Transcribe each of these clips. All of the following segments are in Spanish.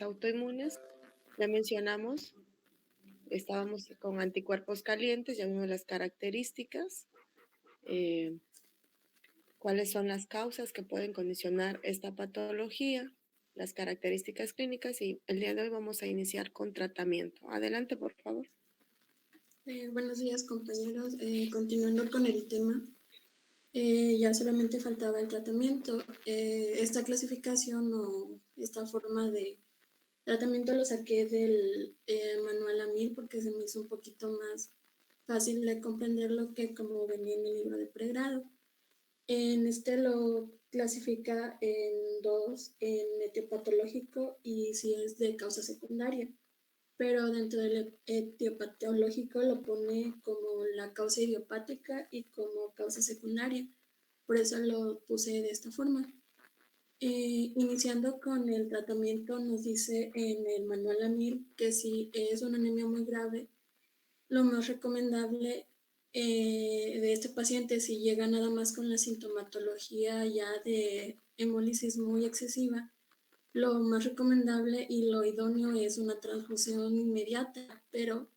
autoinmunes, ya mencionamos, estábamos con anticuerpos calientes, ya vimos las características, eh, cuáles son las causas que pueden condicionar esta patología, las características clínicas y el día de hoy vamos a iniciar con tratamiento. Adelante, por favor. Buenos días, compañeros. Continuando con el tema, ya solamente faltaba el tratamiento. Esta clasificación o esta forma de tratamiento lo saqué del manual AMIR porque se me hizo un poquito más fácil de comprenderlo que como venía en el libro de pregrado. En este lo clasifica en dos, en etiopatológico y si es de causa secundaria, pero dentro del etiopatológico lo pone como la causa idiopática y como causa secundaria. Por eso lo puse de esta forma. Iniciando con el tratamiento, nos dice en el manual AMIR que si es una anemia muy grave, lo más recomendable de este paciente, si llega nada más con la sintomatología ya de hemólisis muy excesiva, lo más recomendable y lo idóneo es una transfusión inmediata, pero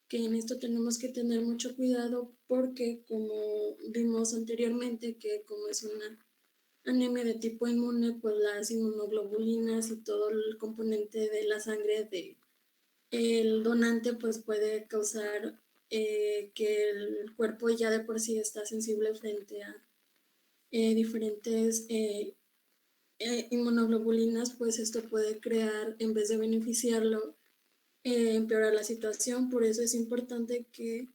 que en esto tenemos que tener mucho cuidado porque como vimos anteriormente que como es una anemia de tipo inmune, pues las inmunoglobulinas y todo el componente de la sangre de el donante pues puede causar que el cuerpo ya de por sí está sensible frente a diferentes inmunoglobulinas, pues esto puede crear, en vez de beneficiarlo, empeorar la situación. Por eso es importante que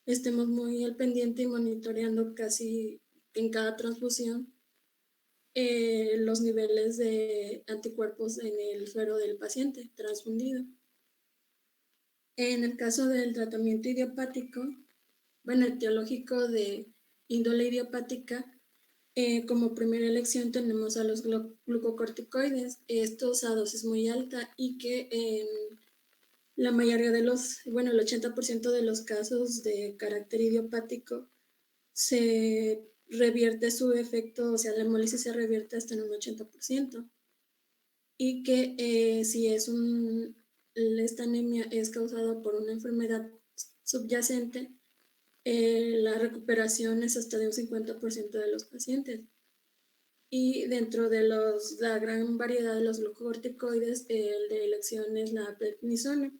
estemos muy al pendiente y monitoreando casi en cada transfusión los niveles de anticuerpos en el suero del paciente transfundido. En el caso del tratamiento idiopático, bueno, etiológico de índole idiopática, como primera elección tenemos a los glucocorticoides, estos a dosis muy alta y que en la mayoría de los, bueno, el 80% de los casos de carácter idiopático se revierte su efecto, o sea, la hemólisis se revierte hasta en un 80%. Y que si es esta anemia es causada por una enfermedad subyacente, la recuperación es hasta de un 50% de los pacientes. Y dentro de la gran variedad de los glucocorticoides, el de elección es la prednisona.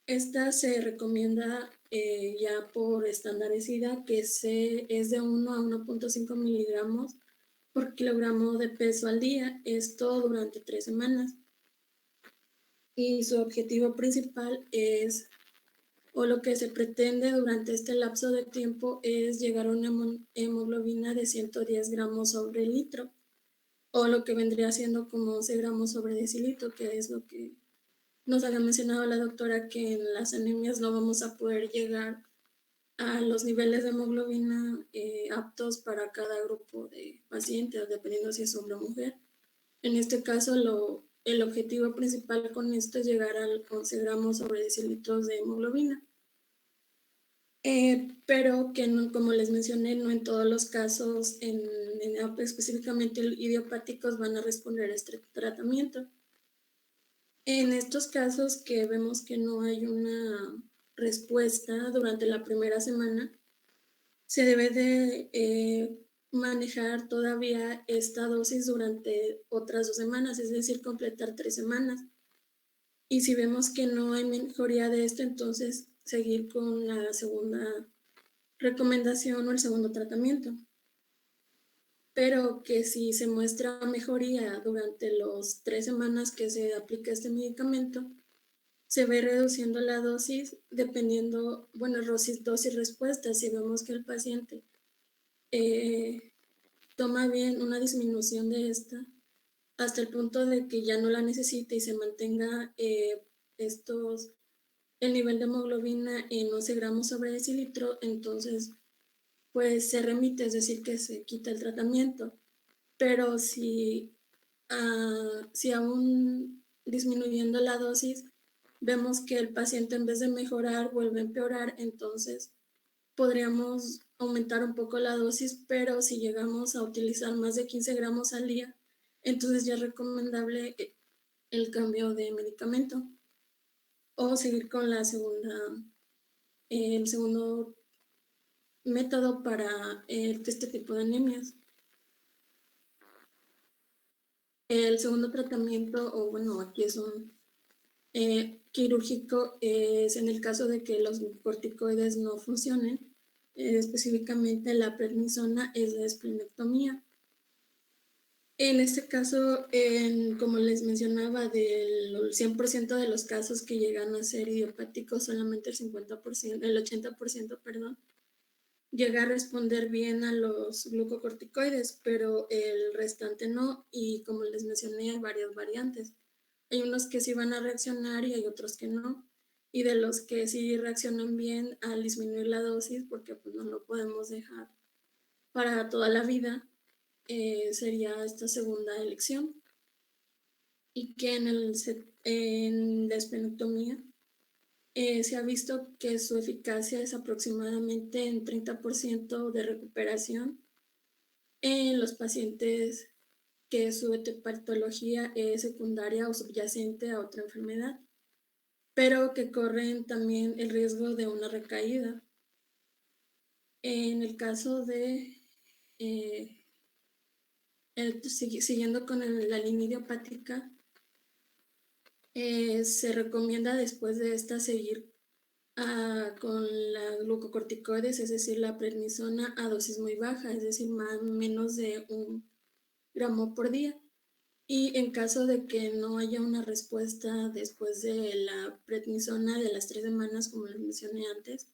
Esta se recomienda ya por estandarecida que es de 1 a 1.5 miligramos por kilogramo de peso al día, esto durante 3 semanas. Y su objetivo principal es, o lo que se pretende durante este lapso de tiempo, es llegar a una hemoglobina de 110 gramos sobre litro, o lo que vendría siendo como 11 gramos sobre decilitro, que es lo que nos había mencionado la doctora, que en las anemias no vamos a poder llegar a los niveles de hemoglobina aptos para cada grupo de pacientes, dependiendo si es hombre o mujer. En este caso, el objetivo principal con esto es llegar a 11 gramos sobre decilitros de hemoglobina. Pero que, no, como les mencioné, no en todos los casos, específicamente idiopáticos, van a responder a este tratamiento. En estos casos que vemos que no hay una respuesta durante la primera semana, se debe de manejar todavía esta dosis durante otras 2 semanas, es decir, completar 3 semanas. Y si vemos que no hay mejoría de esto, entonces seguir con la segunda recomendación o el segundo tratamiento. Pero que si se muestra mejoría durante las 3 semanas que se aplica este medicamento, se va reduciendo la dosis dependiendo, bueno, dosis respuesta. Si vemos que el paciente toma bien una disminución de esta hasta el punto de que ya no la necesite y se mantenga el nivel de hemoglobina en 11 gramos sobre decilitro, entonces pues se remite, es decir, que se quita el tratamiento. Pero si aún disminuyendo la dosis vemos que el paciente en vez de mejorar vuelve a empeorar, entonces podríamos aumentar un poco la dosis, pero si llegamos a utilizar más de 15 gramos al día, entonces ya es recomendable el cambio de medicamento o seguir con el segundo método para este tipo de anemias. El segundo tratamiento, o bueno, aquí es un quirúrgico, es en el caso de que los corticoides no funcionen, específicamente la prednisona es la esplenectomía. En este caso, como les mencionaba, del 100% de los casos que llegan a ser idiopáticos, solamente el 50%, el 80%, perdón, llega a responder bien a los glucocorticoides, pero el restante no, y como les mencioné, hay varias variantes. Hay unos que sí van a reaccionar y hay otros que no. Y de los que sí reaccionan bien al disminuir la dosis, porque pues no lo podemos dejar para toda la vida, sería esta segunda elección. Y que en la esplenectomía se ha visto que su eficacia es aproximadamente en 30% de recuperación en los pacientes que su patología es secundaria o subyacente a otra enfermedad, pero que corren también el riesgo de una recaída. En el caso de, siguiendo con la línea idiopática, se recomienda después de esta seguir con la glucocorticoides, es decir, la prednisona a dosis muy baja, es decir, menos de 1 gramo por día. Y en caso de que no haya una respuesta después de la prednisona de las 3 semanas, como les mencioné antes,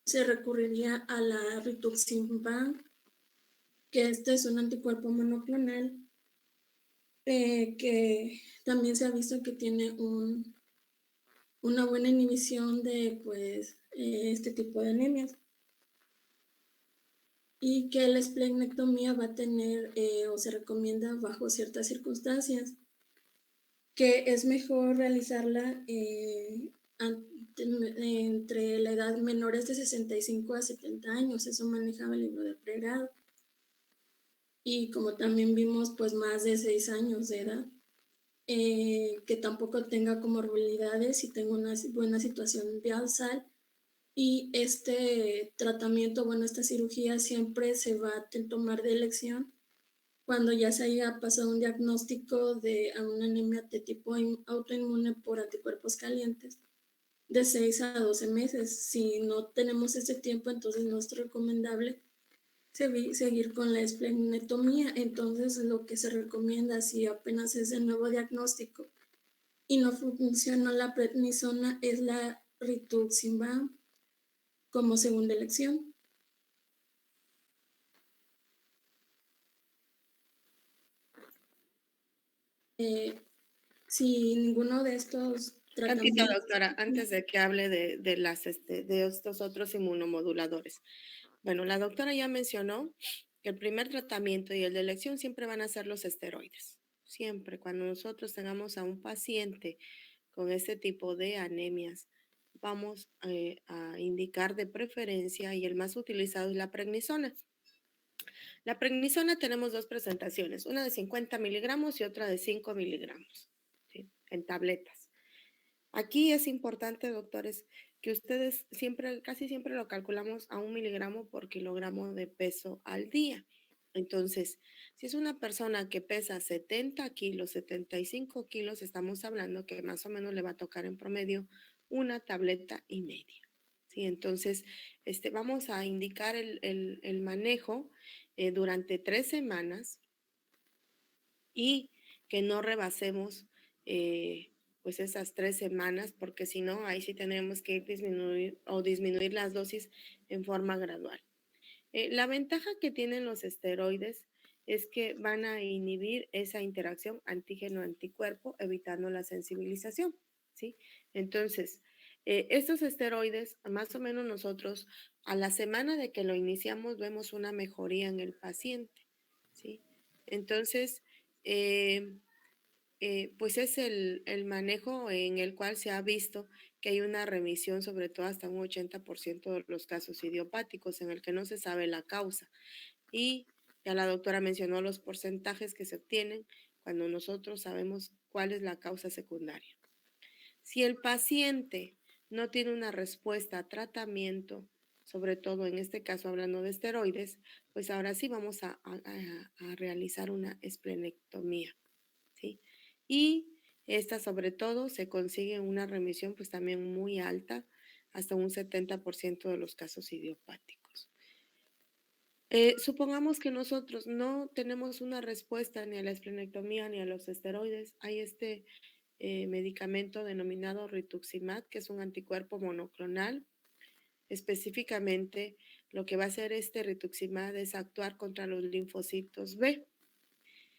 se recurriría a la rituximab, que este es un anticuerpo monoclonal que también se ha visto que tiene una buena inhibición de pues, este tipo de anemias. Y que la esplenectomía va a tener o se recomienda bajo ciertas circunstancias, que es mejor realizarla entre la edad menores de 65 a 70 años, eso manejaba el libro de pregrado. Y como también vimos, pues más de 6 años de edad, que tampoco tenga comorbilidades y tenga una buena situación basal. Y este tratamiento, bueno, esta cirugía siempre se va a tomar de elección cuando ya se haya pasado un diagnóstico de una anemia de tipo autoinmune por anticuerpos calientes de 6 a 12 meses. Si no tenemos ese tiempo, entonces no es recomendable seguir con la esplenectomía. Entonces, lo que se recomienda si apenas es el nuevo diagnóstico y no funciona la prednisona es la rituximab como segunda elección. Si ninguno de estos Tantito, tratamientos... doctora, antes de que hable de estos otros inmunomoduladores. Bueno, la doctora ya mencionó que el primer tratamiento y el de elección siempre van a ser los esteroides. Siempre, cuando nosotros tengamos a un paciente con este tipo de anemias, vamos a indicar de preferencia y el más utilizado es la prednisona. La prednisona tenemos dos presentaciones, una de 50 miligramos y otra de 5 miligramos, ¿sí? En tabletas. Aquí es importante, doctores, que ustedes siempre, casi siempre lo calculamos a 1 miligramo por kilogramo de peso al día. Entonces, si es una persona que pesa 70 kilos, 75 kilos, estamos hablando que más o menos le va a tocar en promedio una tableta y media. ¿Sí? Entonces, vamos a indicar el manejo durante 3 semanas y que no rebasemos pues esas 3 semanas, porque si no, ahí sí tenemos que disminuir las dosis en forma gradual. La ventaja que tienen los esteroides es que van a inhibir esa interacción antígeno-anticuerpo, evitando la sensibilización, ¿sí? Entonces, estos esteroides, más o menos nosotros, a la semana de que lo iniciamos, vemos una mejoría en el paciente, ¿sí? Entonces, eh, pues es el manejo en el cual se ha visto que hay una remisión, sobre todo hasta un 80% de los casos idiopáticos, en el que no se sabe la causa. Y ya la doctora mencionó los porcentajes que se obtienen cuando nosotros sabemos cuál es la causa secundaria. Si el paciente no tiene una respuesta a tratamiento, sobre todo en este caso hablando de esteroides, pues ahora sí vamos a realizar una esplenectomía, ¿sí? Y esta sobre todo se consigue una remisión pues también muy alta, hasta un 70% de los casos idiopáticos. Supongamos que nosotros no tenemos una respuesta ni a la esplenectomía ni a los esteroides. Hay este medicamento denominado rituximab, que es un anticuerpo monoclonal. Específicamente, lo que va a hacer este rituximab es actuar contra los linfocitos B.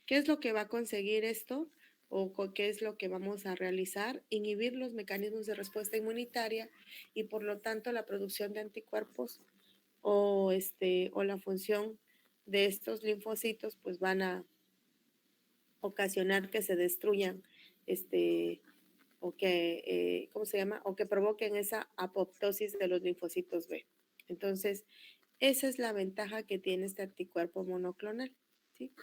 ¿Qué es lo que va a conseguir esto? ¿O qué es lo que vamos a realizar? Inhibir los mecanismos de respuesta inmunitaria y por lo tanto la producción de anticuerpos o la función de estos linfocitos pues van a ocasionar que se destruyan o que, ¿cómo se llama? O que provoquen esa apoptosis de los linfocitos B. Entonces, esa es la ventaja que tiene este anticuerpo monoclonal, ¿sí?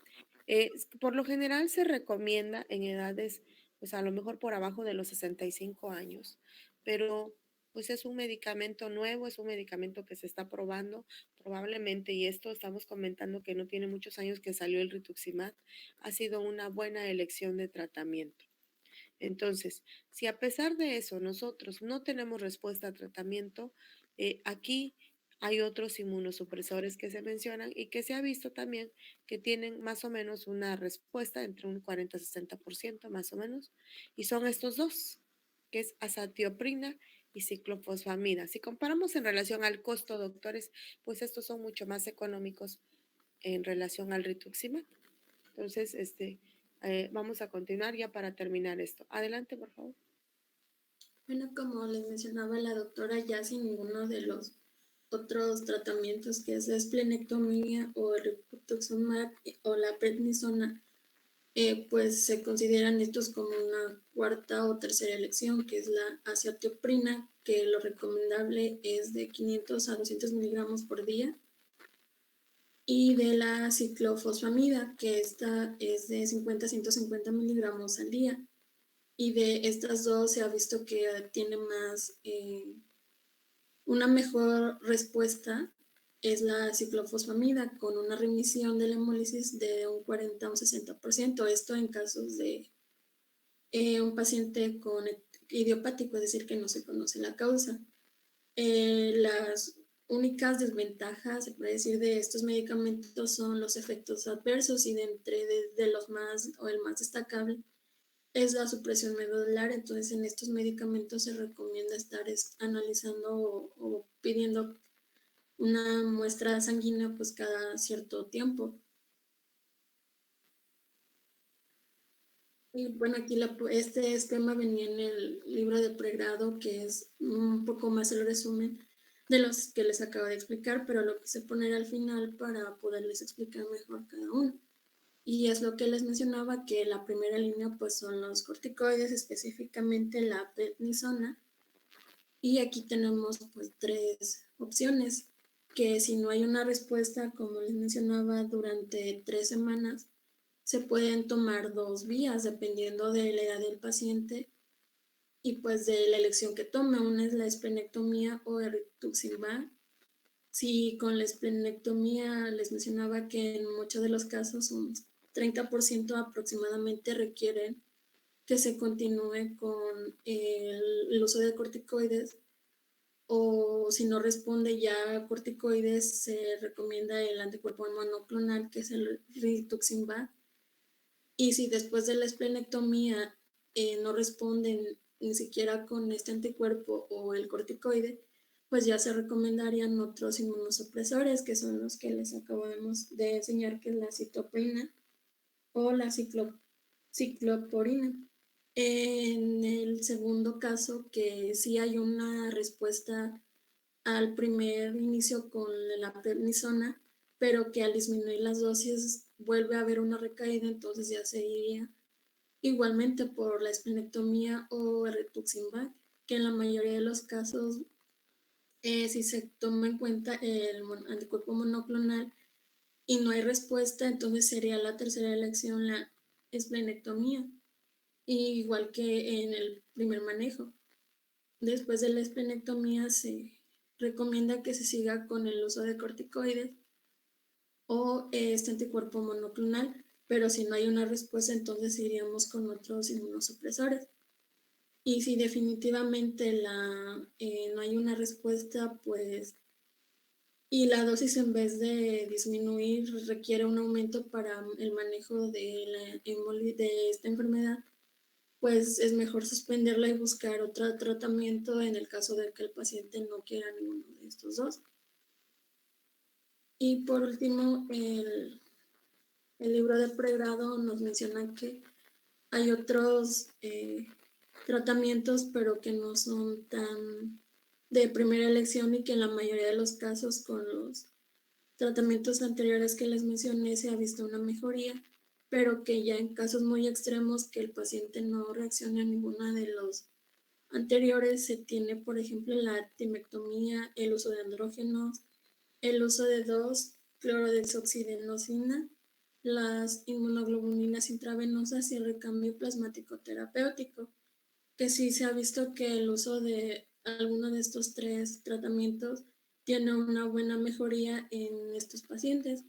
Por lo general se recomienda en edades, pues a lo mejor por abajo de los 65 años, pero pues es un medicamento nuevo, es un medicamento que se está probando probablemente, y esto estamos comentando que no tiene muchos años que salió el rituximab, ha sido una buena elección de tratamiento. Entonces, si a pesar de eso nosotros no tenemos respuesta a tratamiento, aquí hay otros inmunosupresores que se mencionan y que se ha visto también que tienen más o menos una respuesta entre un 40-60% más o menos, y son estos dos, que es azatioprina y ciclofosfamida. Si comparamos en relación al costo, doctores, pues estos son mucho más económicos en relación al rituximab. Entonces, vamos a continuar ya para terminar esto. Adelante, por favor. Bueno, como les mencionaba la doctora, ya sin ninguno de los otros tratamientos que es la esplenectomía o el rituximab o la prednisona, pues se consideran estos como una cuarta o tercera elección, que es la azatioprina, que lo recomendable es de 500 a 200 miligramos por día, y de la ciclofosfamida, que esta es de 50 a 150 miligramos al día. Y de estas dos se ha visto que tiene más, una mejor respuesta es la ciclofosfamida, con una remisión de la hemólisis de un 40 a un 60%. Esto en casos de un paciente con idiopático, es decir, que no se conoce la causa. Las únicas desventajas, se puede decir, de estos medicamentos son los efectos adversos, y de entre de los más, o el más destacable, es la supresión medular. Entonces, en estos medicamentos se recomienda estar analizando o pidiendo una muestra sanguínea pues cada cierto tiempo. Y bueno, aquí este esquema venía en el libro de pregrado, que es un poco más el resumen de los que les acabo de explicar, pero lo quise poner al final para poderles explicar mejor cada uno. Y es lo que les mencionaba, que la primera línea pues son los corticoides, específicamente la prednisona. Y aquí tenemos pues tres opciones, que si no hay una respuesta, como les mencionaba, durante 3 semanas, se pueden tomar 2 vías dependiendo de la edad del paciente y pues de la elección que tome. Una es la esplenectomía o el rituximab. Si con la esplenectomía les mencionaba que en muchos de los casos un 30% aproximadamente requieren que se continúe con el uso de corticoides, o si no responde ya a corticoides, se recomienda el anticuerpo monoclonal, que es el rituximab. Y si después de la esplenectomía no responden ni siquiera con este anticuerpo o el corticoide, pues ya se recomendarían otros inmunosupresores, que son los que les acabamos de enseñar, que es la citoprina o la cicloporina. En el segundo caso, que sí hay una respuesta al primer inicio con la prednisona, pero que al disminuir las dosis vuelve a haber una recaída, entonces ya se iría igualmente por la esplenectomía o el rituximab, que en la mayoría de los casos, si se toma en cuenta el anticuerpo monoclonal y no hay respuesta, entonces sería la tercera elección la esplenectomía, igual que en el primer manejo. Después de la esplenectomía se recomienda que se siga con el uso de corticoides o este anticuerpo monoclonal, pero si no hay una respuesta, entonces iríamos con otros inmunosupresores. Y si definitivamente no hay una respuesta, pues, y la dosis en vez de disminuir requiere un aumento para el manejo de esta enfermedad, pues es mejor suspenderla y buscar otro tratamiento en el caso de que el paciente no quiera ninguno de estos dos. Y por último, el libro de pregrado nos menciona que hay otros tratamientos, pero que no son tan de primera elección y que en la mayoría de los casos con los tratamientos anteriores que les mencioné se ha visto una mejoría, pero que ya en casos muy extremos que el paciente no reaccione a ninguna de los anteriores, se tiene, por ejemplo, la timectomía, el uso de andrógenos, el uso de 2-clorodesoxidenosina, las inmunoglobulinas intravenosas y el recambio plasmático terapéutico, que sí se ha visto que el uso de alguno de estos 3 tratamientos tiene una buena mejoría en estos pacientes,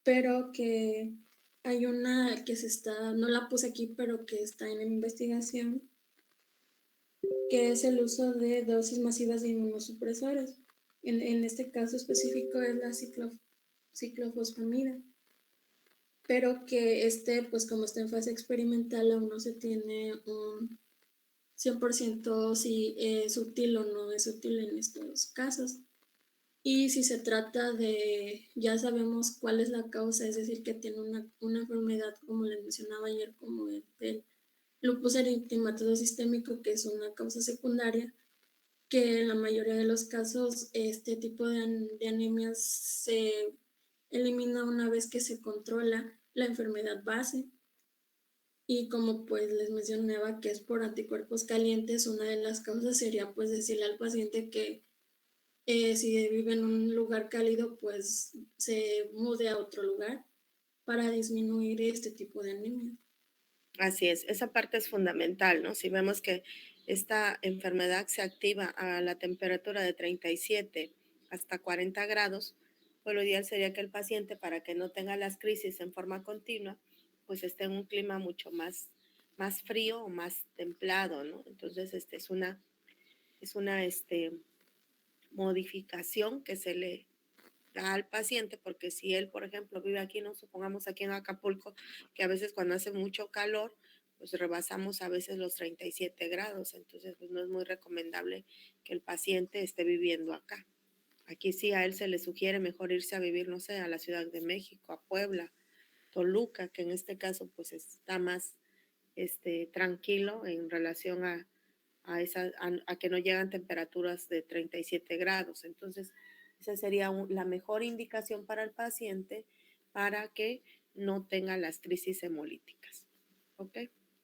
pero que hay una que no la puse aquí, pero que está en investigación, que es el uso de dosis masivas de inmunosupresores. En este caso específico es la ciclofosfamida, pero que pues como está en fase experimental, aún no se tiene un 100% si es útil o no es útil en estos casos. Y si se trata ya sabemos cuál es la causa, es decir, que tiene una enfermedad, como les mencionaba ayer, como el lupus eritematoso sistémico, que es una causa secundaria, que en la mayoría de los casos este tipo de anemias se elimina una vez que se controla la enfermedad base. Y como pues les mencionaba que es por anticuerpos calientes, una de las causas sería pues decirle al paciente que si vive en un lugar cálido pues se mude a otro lugar para disminuir este tipo de anemia. Así es, esa parte es fundamental, ¿no? Si vemos que esta enfermedad se activa a la temperatura de 37 hasta 40 grados, pues lo ideal sería que el paciente, para que no tenga las crisis en forma continua, pues esté en un clima mucho más frío o más templado, ¿no? Entonces, es una modificación que se le al paciente, porque si él, por ejemplo, vive aquí, no supongamos aquí en Acapulco, que a veces cuando hace mucho calor, pues rebasamos a veces los 37 grados, entonces pues no es muy recomendable que el paciente esté viviendo acá. Aquí sí a él se le sugiere mejor irse a vivir, no sé, a la Ciudad de México, a Puebla, Toluca, que en este caso pues está más tranquilo en relación a que no llegan temperaturas de 37 grados. Entonces, esa sería la mejor indicación para el paciente para que no tenga las crisis hemolíticas. ¿Ok?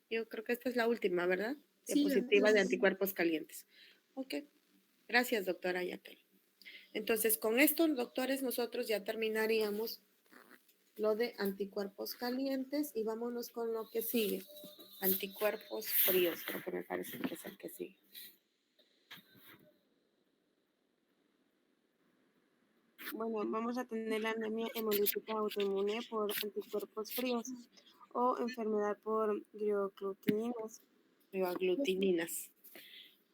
Yo creo que esta es la última, ¿verdad? Sí, Diapositiva de anticuerpos calientes. Ok. Gracias, doctora Yaquel. Entonces, con esto, doctores, nosotros ya terminaríamos lo de anticuerpos calientes y vámonos con lo que sigue. Anticuerpos fríos, creo que me parece que es el que sigue. Bueno, vamos a tener la anemia hemolítica autoinmune por anticuerpos fríos o enfermedad por crioaglutininas. Crioaglutininas.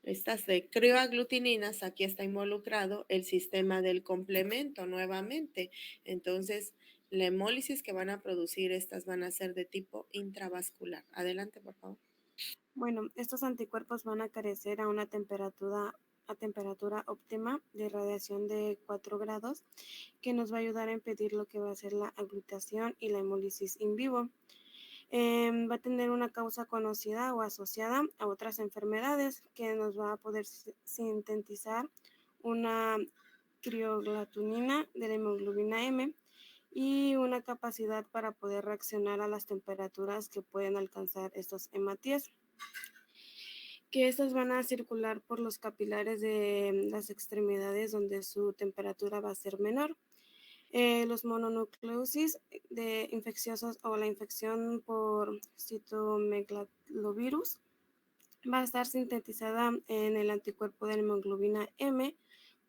Estas de crioaglutininas, aquí está involucrado el sistema del complemento nuevamente. Entonces, la hemólisis que van a producir estas van a ser de tipo intravascular. Adelante, por favor. Bueno, estos anticuerpos van a carecer a temperatura óptima de radiación de 4 grados, que nos va a ayudar a impedir lo que va a ser la aglutación y la hemólisis in vivo. Va a tener una causa conocida o asociada a otras enfermedades que nos va a poder sintetizar una crioglatunina de la hemoglobina M y una capacidad para poder reaccionar a las temperaturas que pueden alcanzar estos hematíes, que estas van a circular por los capilares de las extremidades donde su temperatura va a ser menor. Los mononucleosis de infecciosos o la infección por citomegalovirus va a estar sintetizada en el anticuerpo de la hemoglobina M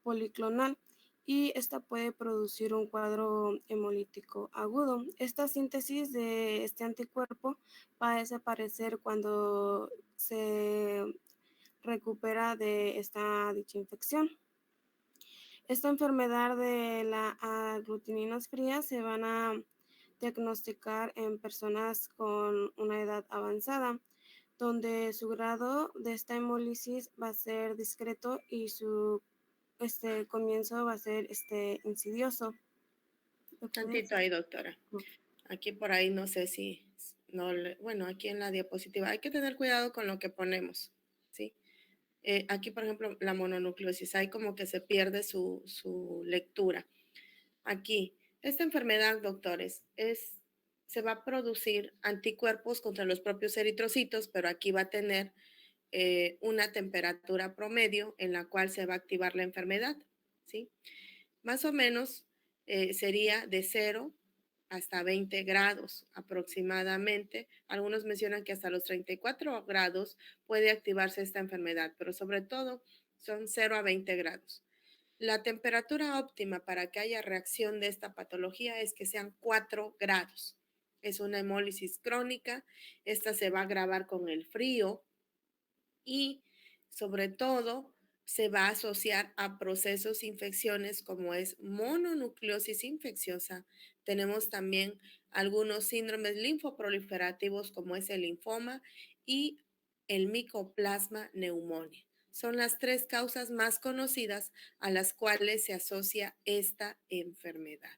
policlonal y esta puede producir un cuadro hemolítico agudo. Esta síntesis de este anticuerpo va a desaparecer cuando se recupera de dicha infección. Esta enfermedad de la aglutininas frías se van a diagnosticar en personas con una edad avanzada, donde su grado de esta hemólisis va a ser discreto y su comienzo va a ser insidioso. Tantito ahí, doctora. Aquí por ahí no sé si, no, bueno, aquí en la diapositiva hay que tener cuidado con lo que ponemos, ¿sí? Aquí, por ejemplo, la mononucleosis, hay como que se pierde su lectura. Aquí, esta enfermedad, doctores, se va a producir anticuerpos contra los propios eritrocitos, pero aquí va a tener una temperatura promedio en la cual se va a activar la enfermedad, ¿sí? Más o menos sería de 0 hasta 20 grados aproximadamente. Algunos mencionan que hasta los 34 grados puede activarse esta enfermedad, pero sobre todo son 0 a 20 grados. La temperatura óptima para que haya reacción de esta patología es que sean 4 grados. Es una hemólisis crónica. Esta se va a agravar con el frío y sobre todo se va a asociar a procesos infecciones como es mononucleosis infecciosa. Tenemos también algunos síndromes linfoproliferativos como es el linfoma y el micoplasma pneumonia. Son las 3 causas más conocidas a las cuales se asocia esta enfermedad.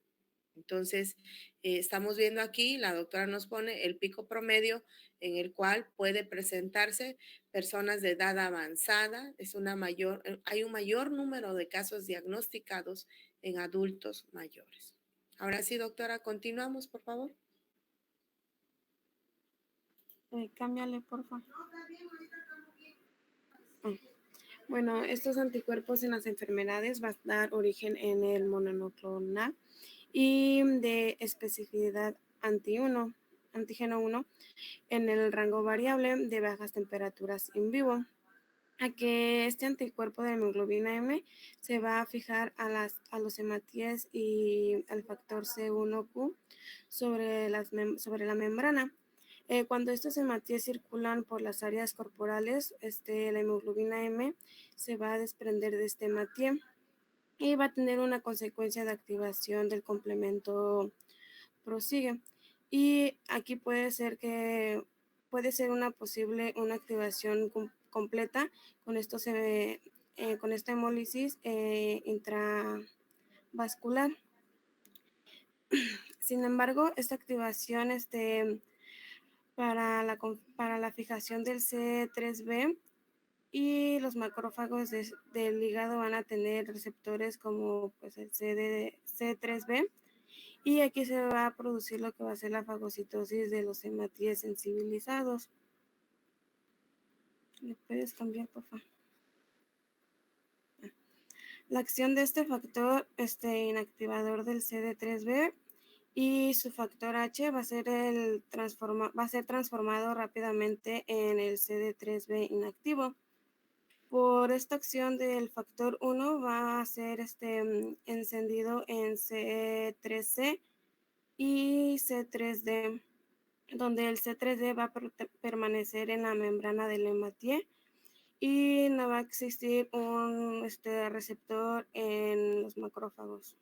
Entonces, estamos viendo aquí, la doctora nos pone el pico promedio en el cual puede presentarse personas de edad avanzada, hay un mayor número de casos diagnosticados en adultos mayores. Ahora sí, doctora, continuamos, por favor. Cámbiale, por favor. Bueno, estos anticuerpos en las enfermedades van a dar origen en el monoclonal y de especificidad antígeno 1 en el rango variable de bajas temperaturas in vivo. A que este anticuerpo de hemoglobina M se va a fijar a los hematíes y al factor C1Q sobre la membrana. Cuando estos hematíes circulan por las áreas corporales, la hemoglobina M se va a desprender de este hematíe y va a tener una consecuencia de activación del complemento prosigue. Y aquí puede ser una activación completa con con esta hemólisis intravascular. Sin embargo, esta activación para la fijación del C3b y los macrófagos del hígado van a tener receptores como pues, el C3b y aquí se va a producir lo que va a ser la fagocitosis de los hematíes sensibilizados. ¿Le puedes cambiar, por favor? La acción de este factor inactivador del CD3B y su factor H va a ser transformado rápidamente en el CD3B inactivo. Por esta acción del factor 1 va a ser encendido en C3C y C3D, donde el C3D va a permanecer en la membrana del hematíe y no va a existir un receptor en los macrófagos.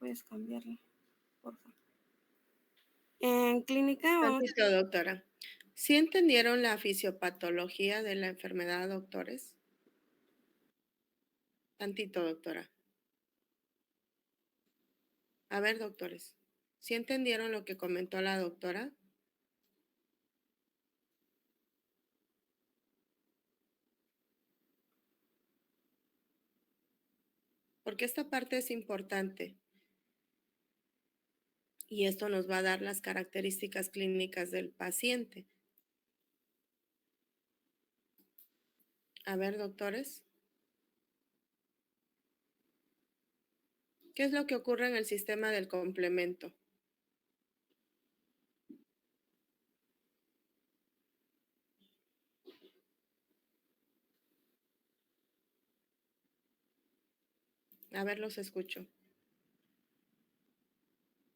Puedes cambiarle, por favor. En clínica Tantito, doctora. ¿Sí entendieron la fisiopatología de la enfermedad, doctores? Tantito, doctora. A ver, doctores. ¿Sí entendieron lo que comentó la doctora? Porque esta parte es importante y esto nos va a dar las características clínicas del paciente. A ver, doctores. ¿Qué es lo que ocurre en el sistema del complemento? A ver, los escucho.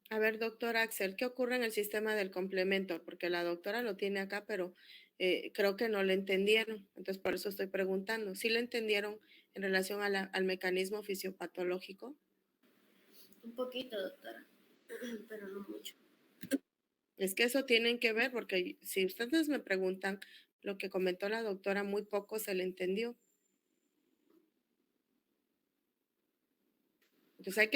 A ver, doctor Axel, ¿qué ocurre en el sistema del complemento? Porque la doctora lo tiene acá, pero creo que no le entendieron. Entonces, por eso estoy preguntando. ¿Sí le entendieron en relación al mecanismo fisiopatológico? Un poquito, doctora, pero no mucho. Es que eso tienen que ver, porque si ustedes me preguntan lo que comentó la doctora, muy poco se le entendió. Entonces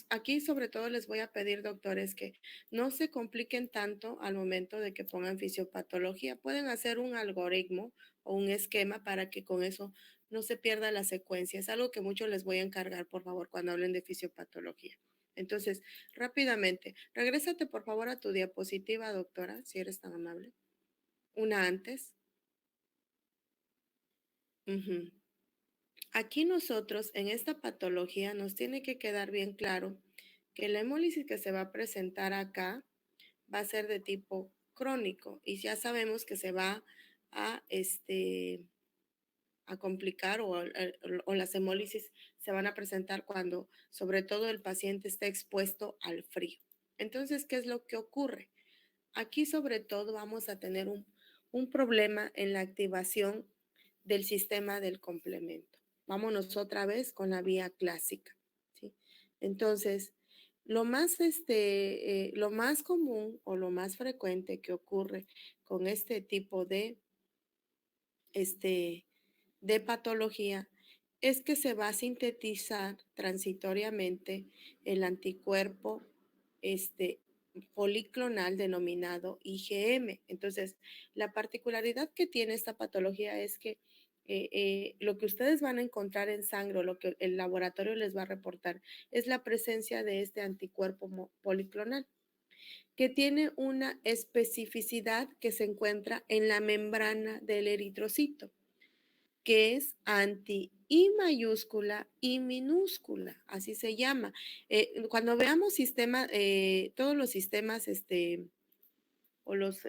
aquí sobre todo les voy a pedir, doctores, que no se compliquen tanto al momento de que pongan fisiopatología. Pueden hacer un algoritmo o un esquema para que con eso no se pierda la secuencia. Es algo que mucho les voy a encargar, por favor, cuando hablen de fisiopatología. Entonces, rápidamente, regrésate por favor a tu diapositiva, doctora, si eres tan amable. Una antes. Ujú. Aquí nosotros en esta patología nos tiene que quedar bien claro que la hemólisis que se va a presentar acá va a ser de tipo crónico y ya sabemos que se va a, a complicar o las hemólisis se van a presentar cuando sobre todo el paciente está expuesto al frío. Entonces, ¿qué es lo que ocurre? Aquí sobre todo vamos a tener un problema en la activación del sistema del complemento. Vámonos otra vez con la vía clásica, ¿sí? Entonces, lo más común o lo más frecuente que ocurre con este tipo este, de patología es que se va a sintetizar transitoriamente el anticuerpo este, policlonal denominado IgM. Entonces, la particularidad que tiene esta patología es que lo que ustedes van a encontrar en sangre o lo que el laboratorio les va a reportar es la presencia de este anticuerpo policlonal que tiene una especificidad que se encuentra en la membrana del eritrocito, que es anti-I mayúscula y minúscula, así se llama. Cuando veamos todos los sistemas o los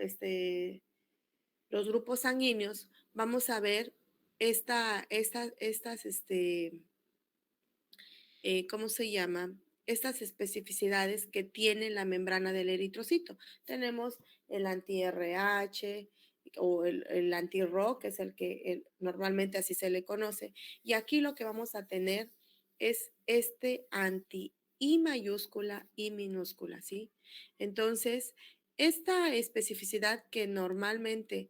grupos sanguíneos, vamos a ver estas ¿cómo se llama? Estas especificidades que tiene la membrana del eritrocito. Tenemos el anti-RH o el anti-RO, que es el que normalmente así se le conoce. Y aquí lo que vamos a tener es este anti-I mayúscula y minúscula, ¿sí? Entonces, esta especificidad que normalmente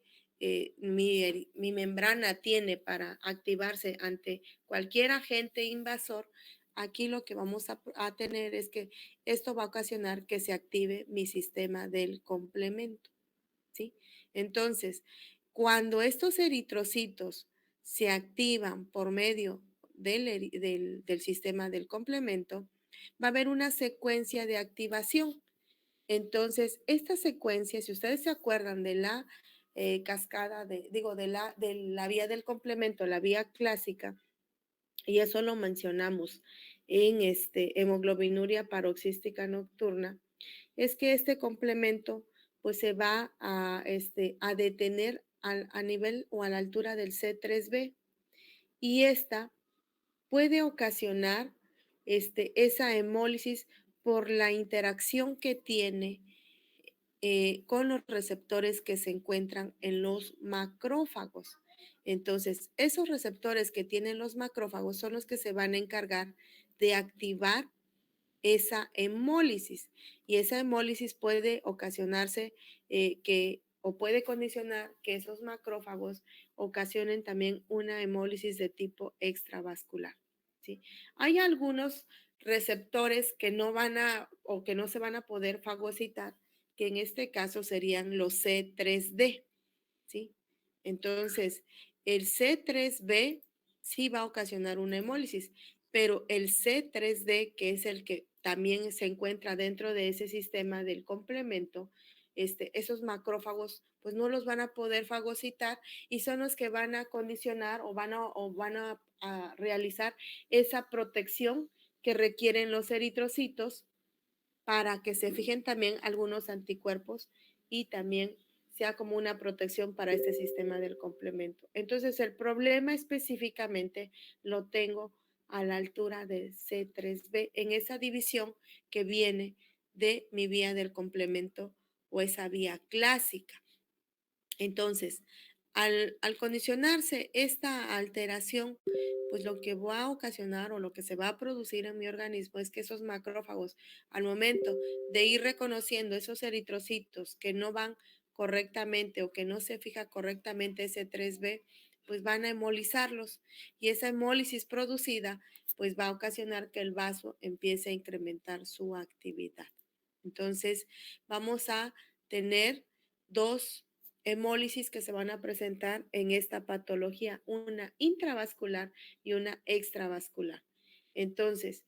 mi membrana tiene para activarse ante cualquier agente invasor, aquí lo que vamos a tener es que esto va a ocasionar que se active mi sistema del complemento, ¿sí? Entonces, cuando estos eritrocitos se activan por medio del sistema del complemento, va a haber una secuencia de activación. Entonces, esta secuencia, si ustedes se acuerdan de la cascada, de la vía del complemento, la vía clásica, y eso lo mencionamos en hemoglobinuria paroxística nocturna, es que este complemento pues se va a detener a nivel o a la altura del C3b y esta puede ocasionar esa hemólisis por la interacción que tiene con los receptores que se encuentran en los macrófagos. Entonces, esos receptores que tienen los macrófagos son los que se van a encargar de activar esa hemólisis y esa hemólisis puede ocasionarse o puede condicionar que esos macrófagos ocasionen también una hemólisis de tipo extravascular, ¿sí? Hay algunos receptores que no van a o que no se van a poder fagocitar, que en este caso serían los C3D, ¿sí? Entonces, el C3B sí va a ocasionar una hemólisis, pero el C3D, que es el que también se encuentra dentro de ese sistema del complemento, esos macrófagos pues no los van a poder fagocitar y son los que van a condicionar o van a realizar esa protección que requieren los eritrocitos para que se fijen también algunos anticuerpos y también sea como una protección para este sistema del complemento. Entonces, el problema específicamente lo tengo a la altura de C3b, en esa división que viene de mi vía del complemento o esa vía clásica. Entonces, al condicionarse esta alteración, pues lo que va a ocasionar o lo que se va a producir en mi organismo es que esos macrófagos, al momento de ir reconociendo esos eritrocitos que no van correctamente o que no se fija correctamente ese 3b, pues van a hemolizarlos y esa hemólisis producida pues va a ocasionar que el vaso empiece a incrementar su actividad. Entonces, vamos a tener dos hemólisis que se van a presentar en esta patología, una intravascular y una extravascular. Entonces,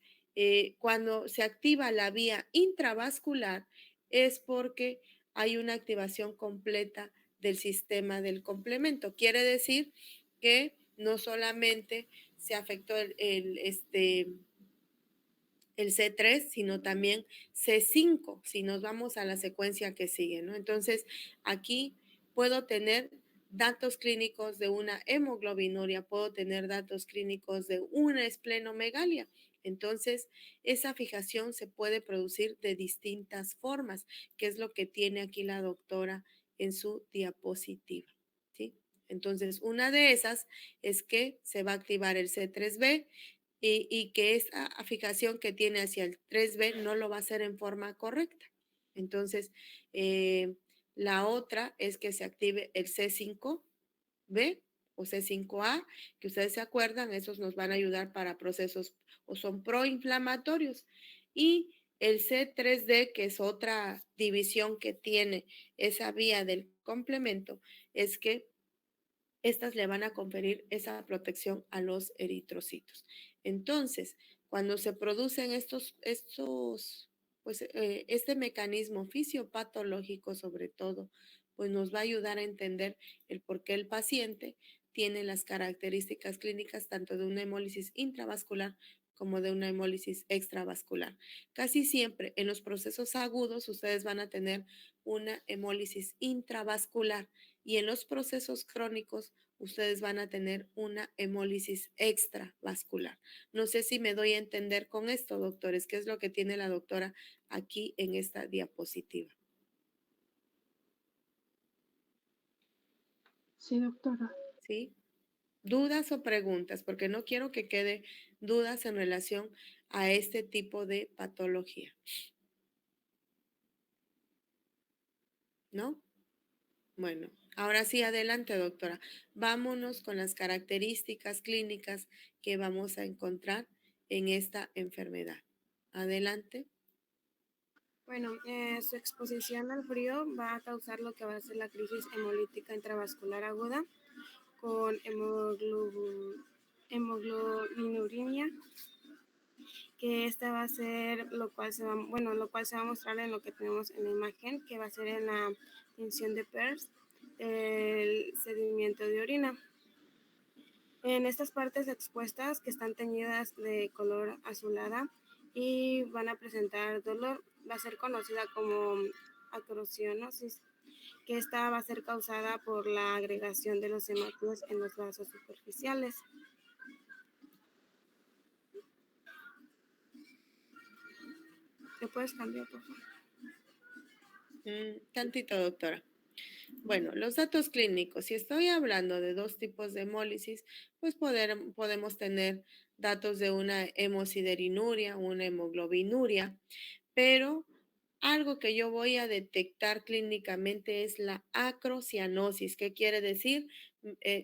cuando se activa la vía intravascular es porque hay una activación completa del sistema del complemento. Quiere decir que no solamente se afectó el C3, sino también C5, si nos vamos a la secuencia que sigue, ¿no? Entonces, aquí puedo tener datos clínicos de una hemoglobinuria, puedo tener datos clínicos de una esplenomegalia. Entonces, esa fijación se puede producir de distintas formas, que es lo que tiene aquí la doctora en su diapositiva, ¿sí? Entonces, una de esas es que se va a activar el C3b y que esa fijación que tiene hacia el 3b no lo va a hacer en forma correcta. Entonces, la otra es que se active el C5b o C5a, que ustedes se acuerdan, esos nos van a ayudar para procesos o son proinflamatorios. Y el C3d, que es otra división que tiene esa vía del complemento, es que estas le van a conferir esa protección a los eritrocitos. Entonces, cuando se producen este mecanismo fisiopatológico sobre todo, pues nos va a ayudar a entender el por qué el paciente tiene las características clínicas tanto de una hemólisis intravascular como de una hemólisis extravascular. Casi siempre en los procesos agudos ustedes van a tener una hemólisis intravascular y en los procesos crónicos ustedes van a tener una hemólisis extravascular. No sé si me doy a entender con esto, doctores, qué es lo que tiene la doctora aquí en esta diapositiva. Sí, doctora. ¿Sí? ¿Dudas o preguntas? Porque no quiero que quede dudas en relación a este tipo de patología. ¿No? Bueno, ahora sí, adelante, doctora. Vámonos con las características clínicas que vamos a encontrar en esta enfermedad. Adelante. Bueno, su exposición al frío va a causar lo que va a ser la crisis hemolítica intravascular aguda con hemoglobinuria, que esta va a ser lo cual se va a mostrar en lo que tenemos en la imagen, que va a ser en la tinción de Peirce, el sedimento de orina. En estas partes expuestas que están teñidas de color azulada y van a presentar dolor, va a ser conocida como acrocionosis, que esta va a ser causada por la agregación de los hematomas en los vasos superficiales. ¿Te puedes cambiar, por favor? Tantito, doctora. Bueno, los datos clínicos. Si estoy hablando de dos tipos de hemólisis, pues podemos tener datos de una hemosiderinuria, una hemoglobinuria, pero algo que yo voy a detectar clínicamente es la acrocianosis. ¿Qué quiere decir?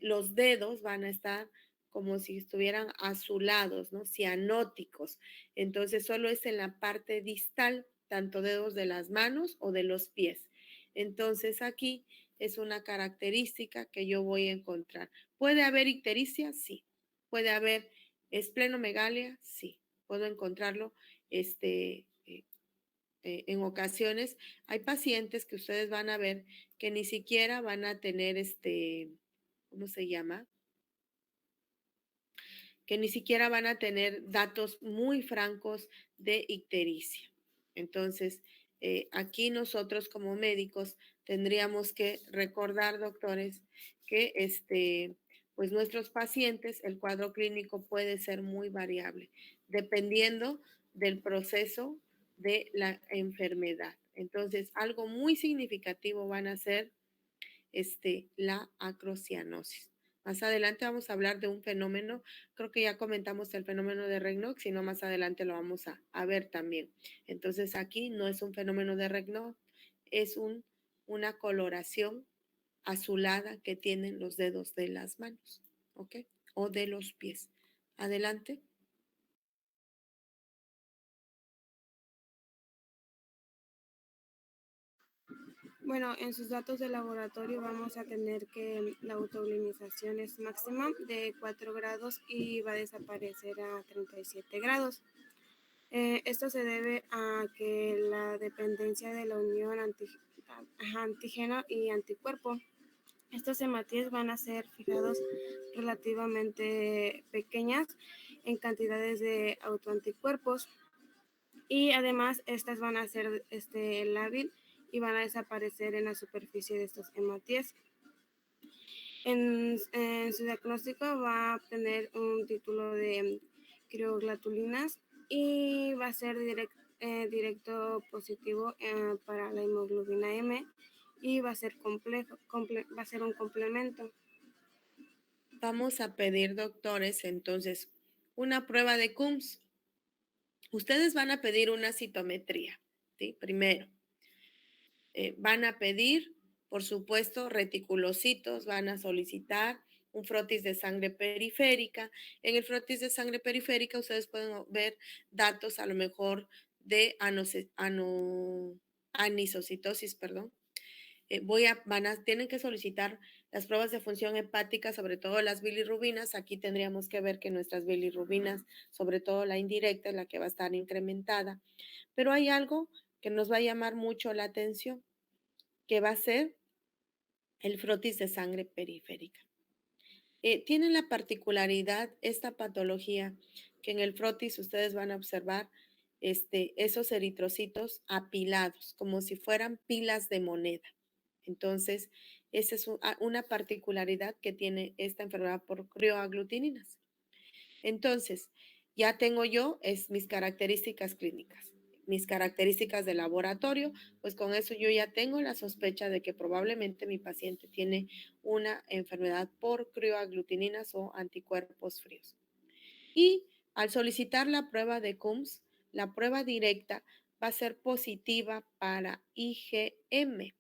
Los dedos van a estar como si estuvieran azulados, ¿no? Cianóticos. Entonces, solo es en la parte distal, tanto dedos de las manos o de los pies. Entonces, aquí es una característica que yo voy a encontrar. ¿Puede haber ictericia? Sí. ¿Puede haber esplenomegalia? Sí. Puedo encontrarlo en ocasiones. Hay pacientes que ustedes van a ver que ni siquiera van a tener ¿cómo se llama? que ni siquiera van a tener datos muy francos de ictericia. Entonces, aquí nosotros como médicos tendríamos que recordar, doctores, que pues nuestros pacientes, el cuadro clínico puede ser muy variable, dependiendo del proceso de la enfermedad. Entonces, algo muy significativo van a ser la acrocianosis. Más adelante vamos a hablar de un fenómeno, creo que ya comentamos el fenómeno de Raynaud, si no más adelante lo vamos a ver también. Entonces aquí no es un fenómeno de Raynaud, es una coloración azulada que tienen los dedos de las manos, ¿ok? O de los pies. Adelante. Bueno, en sus datos de laboratorio vamos a tener que la autoglinización es máxima de 4 grados y va a desaparecer a 37 grados. Esto se debe a que la dependencia de la unión antígeno y anticuerpo. Estos hematíes van a ser fijados relativamente pequeñas en cantidades de autoanticuerpos y además estas van a ser lábil y van a desaparecer en la superficie de estos hematíes. En su diagnóstico va a obtener un título de crioglutulinas y va a ser directo positivo para la hemoglobina M y va a ser va a ser un complemento. Vamos a pedir, doctores, entonces, una prueba de Coombs. Ustedes van a pedir una citometría, ¿sí? Primero, van a pedir, por supuesto, reticulocitos, van a solicitar un frotis de sangre periférica. En el frotis de sangre periférica ustedes pueden ver datos a lo mejor de anisocitosis, perdón. Tienen que solicitar las pruebas de función hepática, sobre todo las bilirrubinas. Aquí tendríamos que ver que nuestras bilirrubinas, sobre todo la indirecta, es la que va a estar incrementada. Pero hay algo que nos va a llamar mucho la atención, que va a ser el frotis de sangre periférica. Tiene la particularidad, esta patología, que en el frotis ustedes van a observar esos eritrocitos apilados, como si fueran pilas de moneda. Entonces, esa es una particularidad que tiene esta enfermedad por crioaglutininas. Entonces, ya tengo yo mis características clínicas, mis características de laboratorio, pues con eso yo ya tengo la sospecha de que probablemente mi paciente tiene una enfermedad por crioaglutininas o anticuerpos fríos. Y al solicitar la prueba de Coombs, la prueba directa va a ser positiva para IgM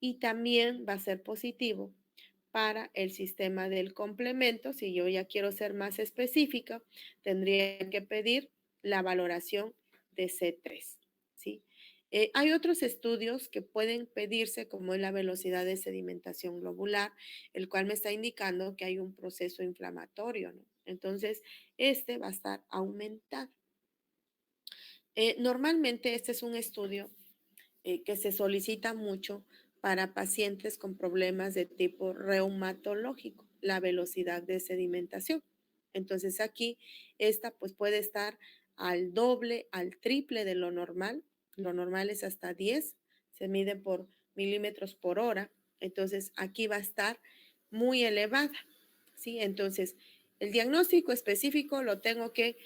y también va a ser positivo para el sistema del complemento. Si yo ya quiero ser más específica, tendría que pedir la valoración de C3, ¿sí? Hay otros estudios que pueden pedirse, como es la velocidad de sedimentación globular, el cual me está indicando que hay un proceso inflamatorio, ¿no? Entonces, va a estar aumentado. Normalmente este es un estudio que se solicita mucho para pacientes con problemas de tipo reumatológico, la velocidad de sedimentación. Entonces aquí esta pues puede estar al doble, al triple de lo normal. Lo normal es hasta 10, se mide por milímetros por hora. Entonces aquí va a estar muy elevada, ¿sí? Entonces el diagnóstico específico lo tengo que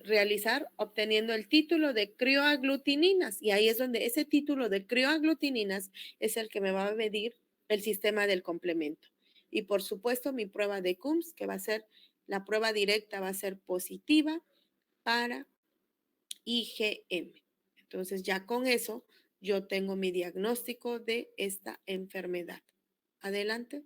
realizar obteniendo el título de crioaglutininas, y ahí es donde ese título de crioaglutininas es el que me va a medir el sistema del complemento. Y por supuesto mi prueba de Coombs, que va a ser la prueba directa, va a ser positiva para IgM. Entonces ya con eso yo tengo mi diagnóstico de esta enfermedad. Adelante.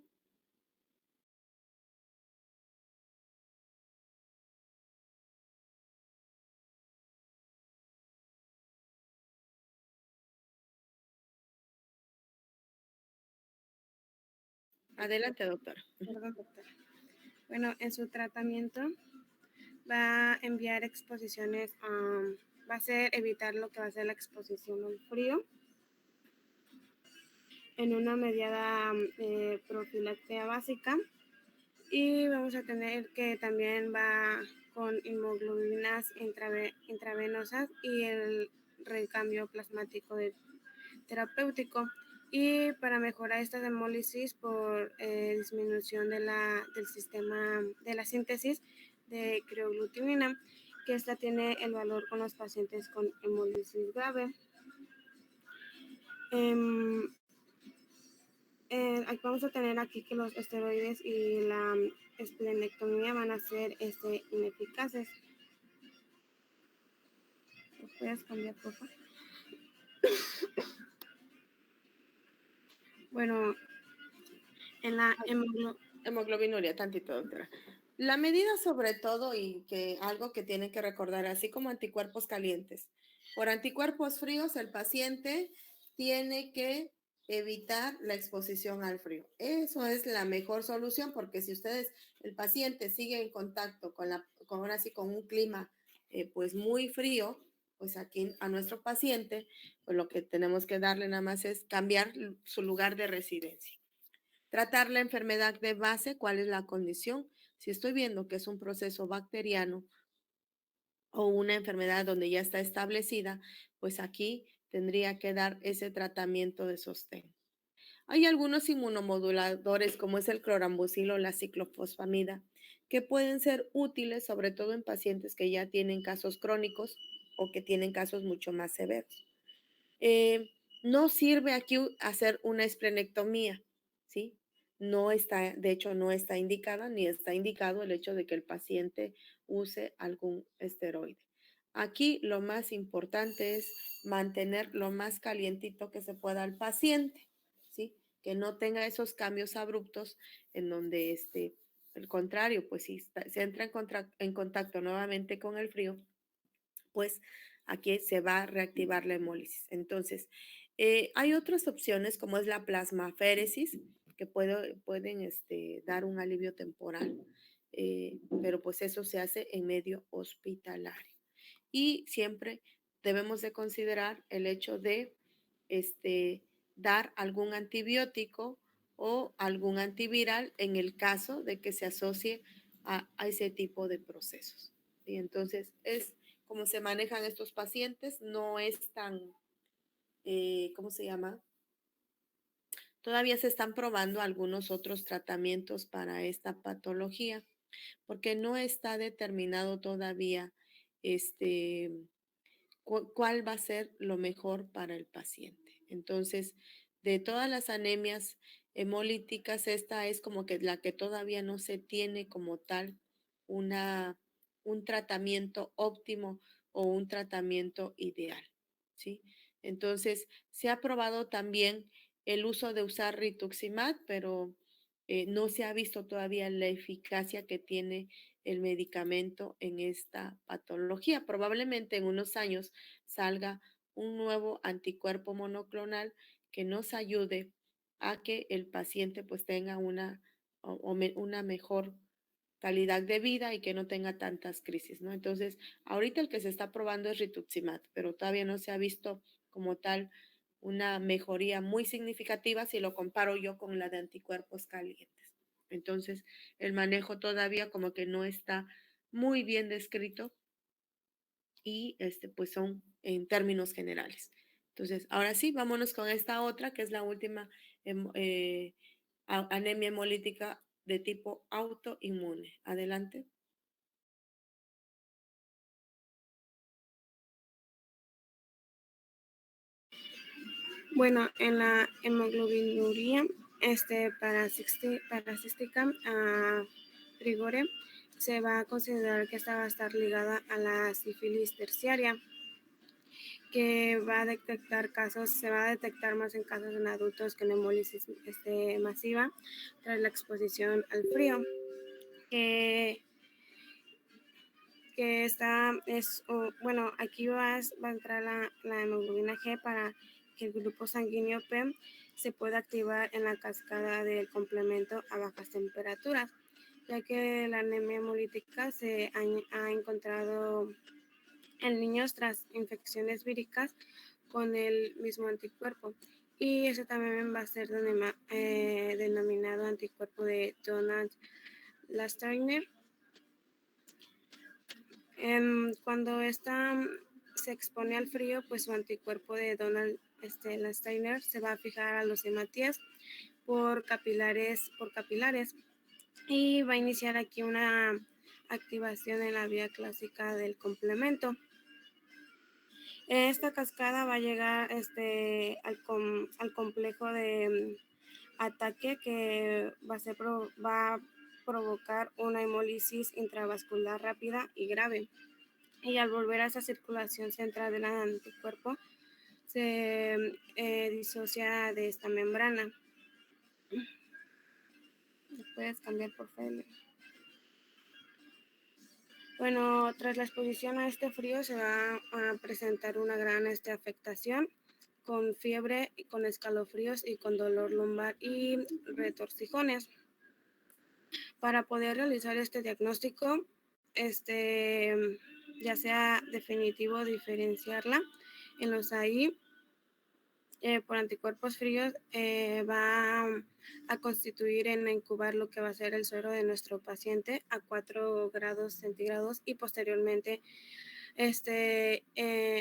Adelante, doctora. Perdón, doctora. Bueno, en su tratamiento va a enviar exposiciones va a ser evitar lo que va a ser la exposición al frío en una mediada profilaxia básica Y vamos a tener que también va con hemoglobinas intravenosas y el recambio plasmático terapéutico. Y para mejorar esta hemólisis por disminución del sistema de la síntesis de crioglutamina, que esta tiene el valor con los pacientes con hemólisis grave. Vamos a tener aquí que los esteroides y la esplenectomía van a ser ineficaces. ¿Lo puedes cambiar, por favor? Bueno, en la hemoglobinuria, tantito, doctora. La medida sobre todo y que algo que tienen que recordar, así como anticuerpos calientes. Por anticuerpos fríos, el paciente tiene que evitar la exposición al frío. Eso es la mejor solución porque si el paciente sigue en contacto con un clima pues muy frío, pues aquí a nuestro paciente, pues lo que tenemos que darle nada más es cambiar su lugar de residencia. Tratar la enfermedad de base, ¿cuál es la condición? Si estoy viendo que es un proceso bacteriano o una enfermedad donde ya está establecida, pues aquí tendría que dar ese tratamiento de sostén. Hay algunos inmunomoduladores como es el clorambucil o la ciclofosfamida que pueden ser útiles sobre todo en pacientes que ya tienen casos crónicos o que tienen casos mucho más severos. No sirve aquí hacer una esplenectomía, ¿sí? De hecho, no está indicada ni está indicado el hecho de que el paciente use algún esteroide. Aquí lo más importante es mantener lo más calientito que se pueda al paciente, ¿sí? Que no tenga esos cambios abruptos en donde al contrario, pues si se entra en contacto nuevamente con el frío, pues aquí se va a reactivar la hemólisis. Entonces, hay otras opciones como es la plasmaféresis, que pueden dar un alivio temporal, pero pues eso se hace en medio hospitalario. Y siempre debemos de considerar el hecho de dar algún antibiótico o algún antiviral en el caso de que se asocie a ese tipo de procesos. Y entonces es como se manejan estos pacientes, no es tan, ¿cómo se llama? Todavía se están probando algunos otros tratamientos para esta patología, porque no está determinado todavía cuál va a ser lo mejor para el paciente. Entonces, de todas las anemias hemolíticas, esta es como que la que todavía no se tiene como tal un tratamiento óptimo o un tratamiento ideal, ¿sí? Entonces, se ha probado también el uso de usar rituximab, pero no se ha visto todavía la eficacia que tiene el medicamento en esta patología. Probablemente en unos años salga un nuevo anticuerpo monoclonal que nos ayude a que el paciente pues tenga una mejor calidad de vida y que no tenga tantas crisis, ¿no? Entonces, ahorita el que se está probando es rituximab, pero todavía no se ha visto como tal una mejoría muy significativa si lo comparo yo con la de anticuerpos calientes. Entonces, el manejo todavía como que no está muy bien descrito y pues son en términos generales. Entonces, ahora sí, vámonos con esta otra, que es la última anemia hemolítica de tipo autoinmune. Adelante. Bueno, en la hemoglobinuria parasística rigore se va a considerar que esta va a estar ligada a la sífilis terciaria, que se va a detectar más en casos en adultos que en hemólisis masiva tras la exposición al frío. Aquí va a entrar la hemoglobina G para que el grupo sanguíneo P se pueda activar en la cascada del complemento a bajas temperaturas, ya que la anemia hemolítica se ha encontrado en niños tras infecciones víricas con el mismo anticuerpo. Y eso también va a ser denominado anticuerpo de Donald Lasteiner. Cuando esta se expone al frío, pues su anticuerpo de Donald Lasteiner se va a fijar a los hematíes por capilares y va a iniciar aquí una activación en la vía clásica del complemento. Esta cascada va a llegar al complejo de ataque que va a provocar una hemólisis intravascular rápida y grave. Y al volver a esa circulación central del anticuerpo, se disocia de esta membrana. Puedes cambiar, por favor. Bueno, tras la exposición a este frío se va a presentar una gran afectación con fiebre, con escalofríos y con dolor lumbar y retorcijones. Para poder realizar este diagnóstico, ya sea definitivo, diferenciarla en los AI por anticuerpos fríos, va a constituir en incubar lo que va a ser el suero de nuestro paciente a 4 grados centígrados y posteriormente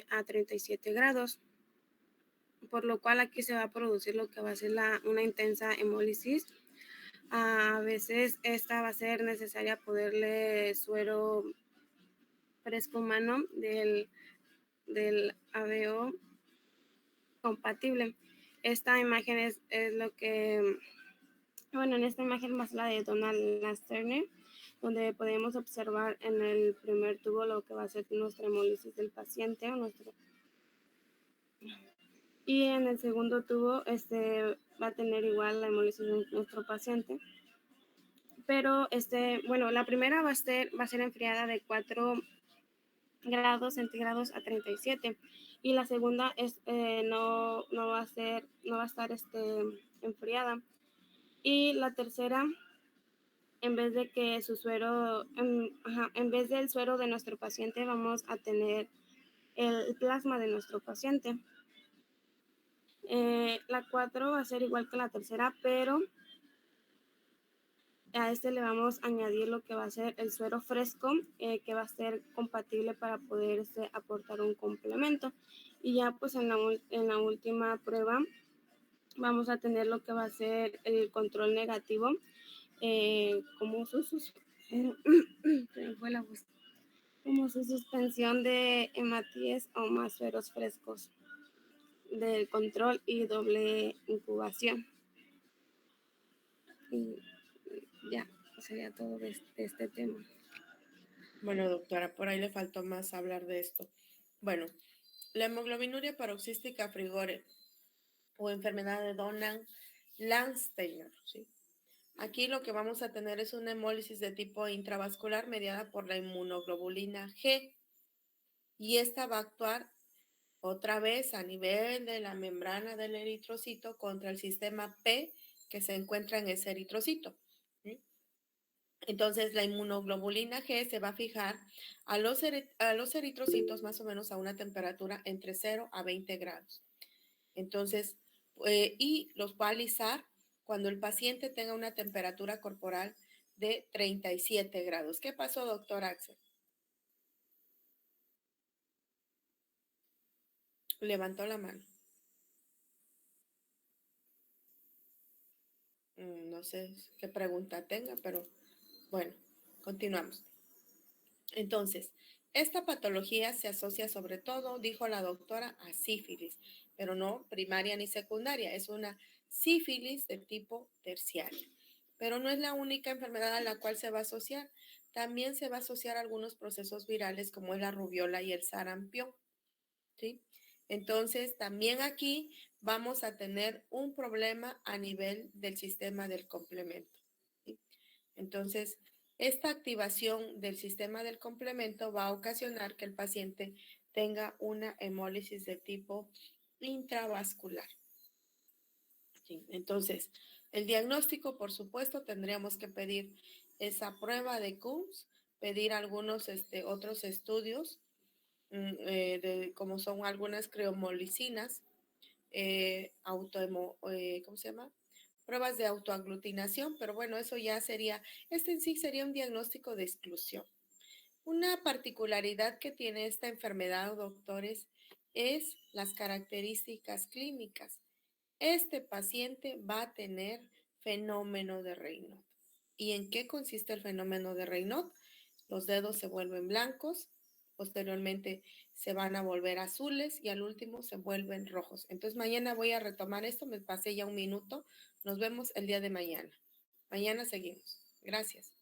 a 37 grados, por lo cual aquí se va a producir lo que va a ser una intensa hemólisis. A veces esta va a ser necesaria ponerle suero fresco humano del ABO compatible. Esta imagen es lo que, bueno, en esta imagen más la de Donald Lasteiner, donde podemos observar en el primer tubo lo que va a ser nuestra hemólisis del paciente y en el segundo tubo va a tener igual la hemólisis de nuestro paciente. Pero bueno, la primera va a ser enfriada de 4 grados centígrados a 37 y la segunda no va a estar enfriada, y la tercera, en vez de que su suero, en vez del suero de nuestro paciente, vamos a tener el plasma de nuestro paciente. La 4 va a ser igual que la tercera, pero a le vamos a añadir lo que va a ser el suero fresco, que va a ser compatible para poder aportar un complemento. Y ya pues en la última prueba vamos a tener lo que va a ser el control negativo, como su suspensión de hematíes o más sueros frescos del control y doble incubación. Y ya, sería todo de este tema. Bueno, doctora, por ahí le faltó más hablar de esto. Bueno, la hemoglobinuria paroxística frigore o enfermedad de Donald-Landsteiner, ¿sí? Aquí lo que vamos a tener es una hemólisis de tipo intravascular mediada por la inmunoglobulina G, y esta va a actuar otra vez a nivel de la membrana del eritrocito contra el sistema P que se encuentra en ese eritrocito, ¿sí? Entonces, la inmunoglobulina G se va a fijar a los eritrocitos más o menos a una temperatura entre 0 a 20 grados. Entonces, y los va a alisar cuando el paciente tenga una temperatura corporal de 37 grados. ¿Qué pasó, doctor Axel? Levantó la mano. No sé qué pregunta tenga, pero bueno, continuamos. Entonces, esta patología se asocia sobre todo, dijo la doctora, a sífilis, pero no primaria ni secundaria, es una sífilis de tipo terciario. Pero no es la única enfermedad a la cual se va a asociar. También se va a asociar a algunos procesos virales como es la rubiola y el sarampión, ¿sí? Entonces, también aquí vamos a tener un problema a nivel del sistema del complemento, ¿sí? Entonces, esta activación del sistema del complemento va a ocasionar que el paciente tenga una hemólisis de tipo intravascular, ¿sí? Entonces, el diagnóstico, por supuesto, tendríamos que pedir esa prueba de Coombs, pedir algunos otros estudios, como son algunas creomolicinas, ¿cómo se llama? pruebas de autoaglutinación, pero bueno, eso ya sería, este en sí sería un diagnóstico de exclusión. Una particularidad que tiene esta enfermedad, doctores, es las características clínicas. Este paciente va a tener fenómeno de Raynaud. ¿Y en qué consiste el fenómeno de Raynaud? Los dedos se vuelven blancos, posteriormente se van a volver azules y al último se vuelven rojos. Entonces mañana voy a retomar esto, me pasé ya un minuto. Nos vemos el día de mañana. Mañana seguimos. Gracias.